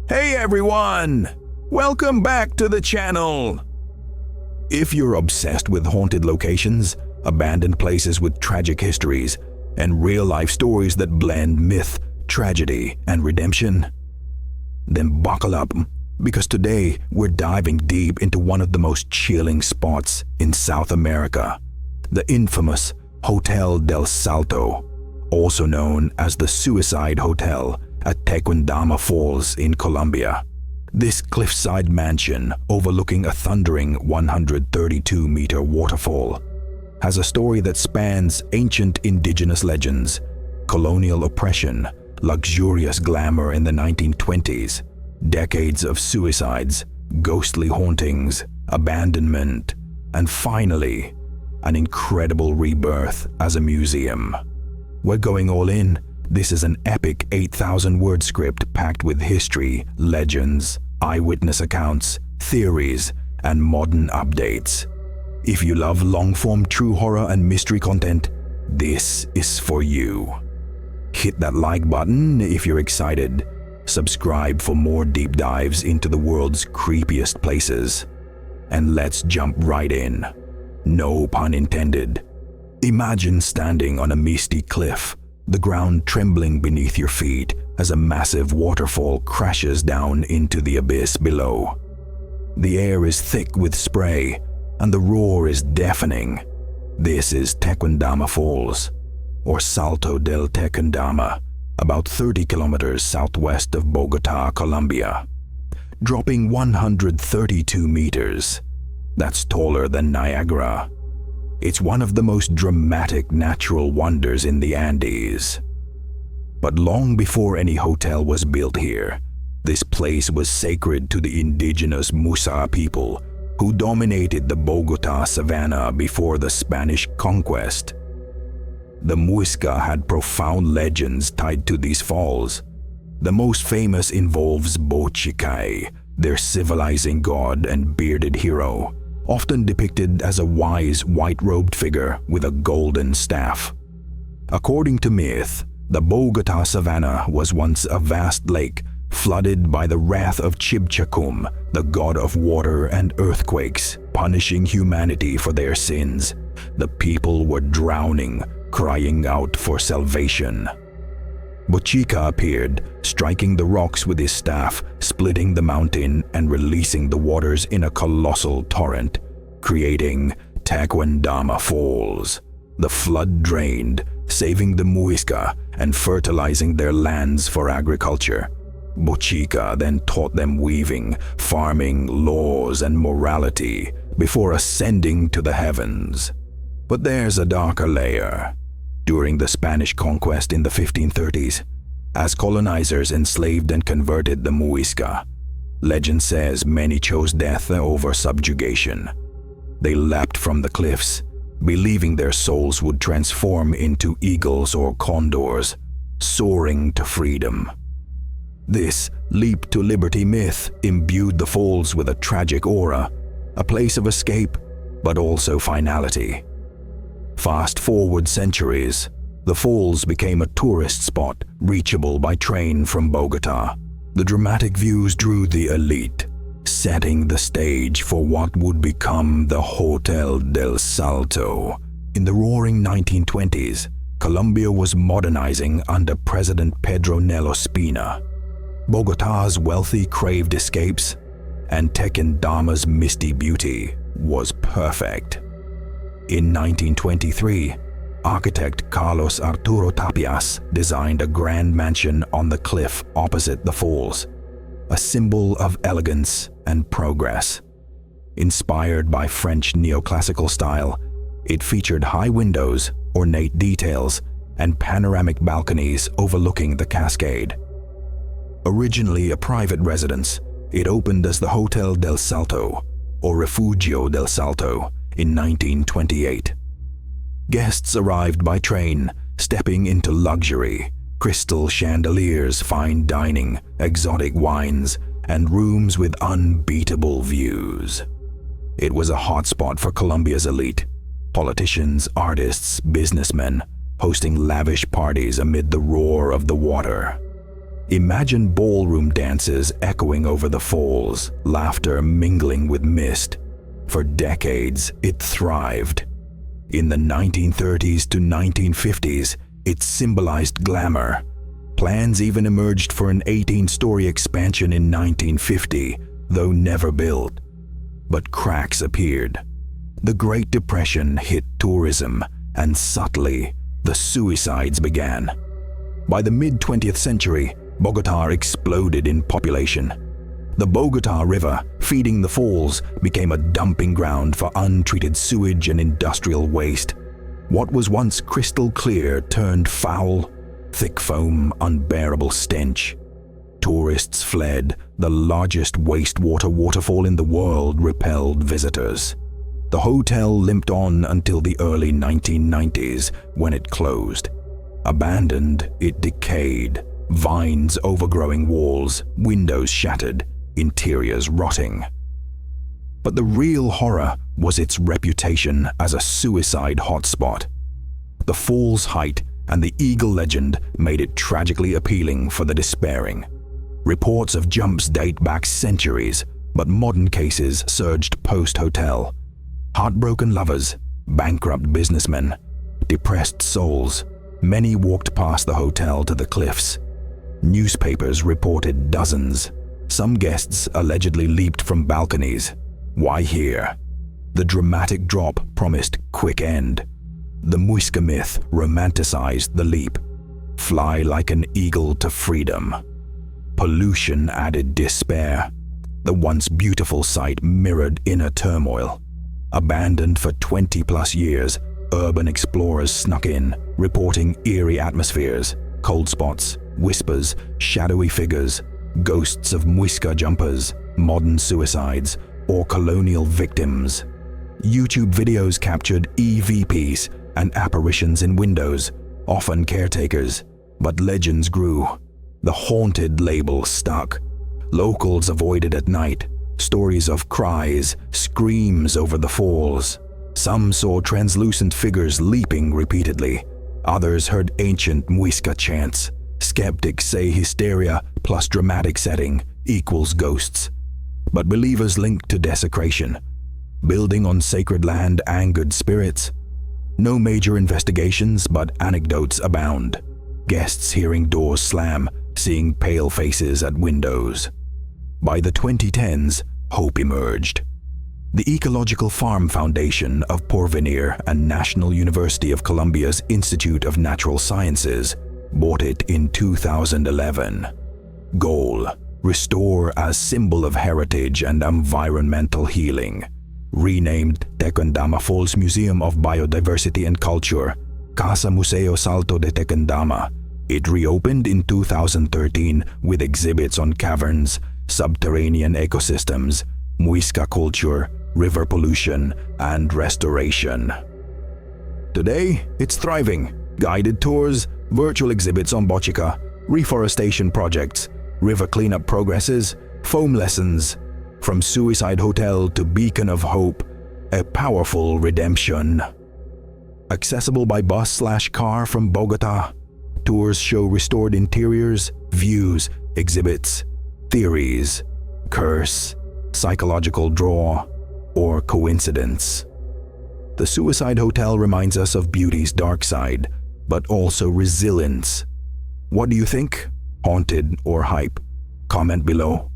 Hey everyone! Welcome back to the channel! If you're obsessed with haunted locations, abandoned places with tragic histories, and real-life stories that blend myth, tragedy, and redemption, then buckle up, because today we're diving deep into one of the most chilling spots in South America, the infamous Hotel del Salto, also known as the Suicide Hotel at Tequendama Falls in Colombia. This cliffside mansion overlooking a thundering 132-meter waterfall has a story that spans ancient indigenous legends, colonial oppression, luxurious glamour in the 1920s, decades of suicides, ghostly hauntings, abandonment, and finally, an incredible rebirth as a museum. We're going all in. This is an epic 8,000-word script packed with history, legends, eyewitness accounts, theories, and modern updates. If you love long-form true horror and mystery content, this is for you. Hit that like button if you're excited. Subscribe for more deep dives into the world's creepiest places. And let's jump right in. No pun intended. Imagine standing on a misty cliff, the ground trembling beneath your feet as a massive waterfall crashes down into the abyss below. The air is thick with spray, and the roar is deafening. This is Tequendama Falls, or Salto del Tequendama, about 30 kilometers southwest of Bogota, Colombia. Dropping 132 meters. That's taller than Niagara. It's one of the most dramatic natural wonders in the Andes. But long before any hotel was built here, this place was sacred to the indigenous Musa people who dominated the Bogota savanna before the Spanish conquest. The Muisca had profound legends tied to these falls. The most famous involves Bochicay, their civilizing god and bearded hero, often depicted as a wise white-robed figure with a golden staff. According to myth, the Bogota savanna was once a vast lake flooded by the wrath of Chibchacum, the god of water and earthquakes, punishing humanity for their sins. The people were drowning, crying out for salvation. Bochica appeared, striking the rocks with his staff, splitting the mountain and releasing the waters in a colossal torrent, creating Tequendama Falls. The flood drained, saving the Muisca and fertilizing their lands for agriculture. Bochica then taught them weaving, farming, laws, and morality before ascending to the heavens. But there's a darker layer. During the Spanish conquest in the 1530s, as colonizers enslaved and converted the Muisca, legend says many chose death over subjugation. They leapt from the cliffs, believing their souls would transform into eagles or condors, soaring to freedom. This leap to liberty myth imbued the falls with a tragic aura, a place of escape, but also finality. Fast forward centuries, the falls became a tourist spot reachable by train from Bogota. The dramatic views drew the elite, setting the stage for what would become the Hotel del Salto. In the roaring 1920s, Colombia was modernizing under President Pedro Nelo Spina. Bogota's wealthy craved escapes, and Tequendama's misty beauty was perfect. In 1923, architect Carlos Arturo Tapias designed a grand mansion on the cliff opposite the falls, a symbol of elegance and progress. Inspired by French neoclassical style, it featured high windows, ornate details, and panoramic balconies overlooking the cascade. Originally a private residence, it opened as the Hotel del Salto, or Refugio del Salto, in 1928. Guests arrived by train, stepping into luxury, crystal chandeliers, fine dining, exotic wines, and rooms with unbeatable views. It was a hotspot for Colombia's elite, politicians, artists, businessmen, hosting lavish parties amid the roar of the water. Imagine ballroom dances echoing over the falls, laughter mingling with mist. For decades, it thrived. In the 1930s to 1950s, it symbolized glamour. Plans even emerged for an 18-story expansion in 1950, though never built. But cracks appeared. The Great Depression hit tourism, and subtly, the suicides began. By the mid-20th century, Bogotá exploded in population. The Bogotá River, feeding the falls, became a dumping ground for untreated sewage and industrial waste. What was once crystal clear turned foul, thick foam, unbearable stench. Tourists fled. The largest wastewater waterfall in the world repelled visitors. The hotel limped on until the early 1990s, when it closed. Abandoned, it decayed. Vines overgrowing walls, windows shattered, interiors rotting. But the real horror was its reputation as a suicide hotspot. The fall's height and the eagle legend made it tragically appealing for the despairing. Reports of jumps date back centuries, but modern cases surged post-hotel. Heartbroken lovers, bankrupt businessmen, depressed souls, many walked past the hotel to the cliffs. Newspapers reported dozens. Some guests allegedly leaped from balconies. Why here? The dramatic drop promised quick end. The Muisca myth romanticized the leap. Fly like an eagle to freedom. Pollution added despair. The once beautiful site mirrored inner turmoil. Abandoned for 20+ years, urban explorers snuck in, reporting eerie atmospheres, cold spots, whispers, shadowy figures, ghosts of Muisca jumpers, modern suicides, or colonial victims. YouTube videos captured EVPs and apparitions in windows, often caretakers, but legends grew. The haunted label stuck. Locals avoided at night. Stories of cries, screams over the falls. Some saw translucent figures leaping repeatedly. Others heard ancient Muisca chants. Skeptics say hysteria plus dramatic setting equals ghosts. But believers linked to desecration. Building on sacred land angered spirits. No major investigations, but anecdotes abound. Guests hearing doors slam, seeing pale faces at windows. By the 2010s, hope emerged. The Ecological Farm Foundation of Porvenir and National University of Colombia's Institute of Natural Sciences bought it in 2011. Goal: restore as symbol of heritage and environmental healing. Renamed Tequendama Falls Museum of Biodiversity and Culture, Casa Museo Salto de Tequendama, it reopened in 2013 with exhibits on caverns, subterranean ecosystems, Muisca culture, river pollution, and restoration. Today, it's thriving. Guided tours, virtual exhibits on boccica, reforestation projects, river cleanup progresses, foam lessons. From suicide hotel to beacon of hope, a powerful redemption. Accessible by bus/car from Bogotá, tours show restored interiors, views, exhibits, theories, curse, psychological draw, or coincidence. The suicide hotel reminds us of beauty's dark side, but also resilience. What do you think? Haunted or hype? Comment below.